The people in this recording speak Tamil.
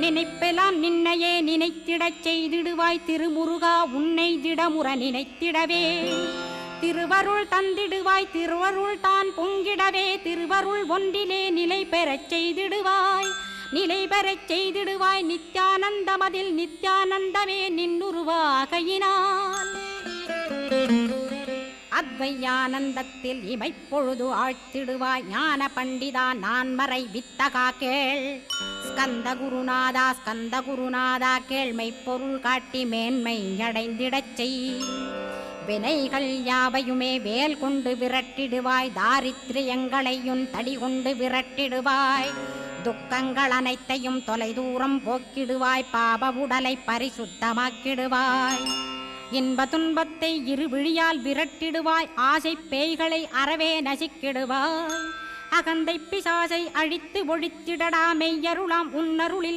நினைப்பெல்லாம் நின்னையே நினைத்திடச் செய்திடுவாய் திருமுருகா உன்னை திடமுற நினைத்திடவே திருவருள் தந்திடுவாய் திருவருள் தான் பொங்கிடவே திருவருள் ஒன்றிலே நிலை பெறச் செய்திடுவாய் நிலை பெறச் செய்திடுவாய் நித்யானந்தமதில் நித்யானந்தமே நின்னுருவாகையினால் அத்வையானந்தத்தில் இமைப்பொழுது ஆழ்த்திடுவாய் ஞான பண்டிதா நான் மறை வித்தகா கேள் ஸ்கந்த குருநாதா கேள்மை பொருள் காட்டி மேன்மை அடைந்திடச் செய் வினைகள் யாவையுமே வேல் கொண்டு விரட்டிடுவாய் தாரித்ரியங்களையும் தடி கொண்டு விரட்டிடுவாய் துக்கங்கள் அனைத்தையும் தொலைதூரம் போக்கிடுவாய் பாப உடலை பரிசுத்தமாக்கிடுவாய் இன்ப துன்பத்தை இருவிழியால் விரட்டிடுவாய் ஆசை பேய்களை அறவே நசிக்கிடுவாய் அகந்தை பிசாசை அழித்து ஒழித்திடடா மெய்யருளாம் உன்னருளில்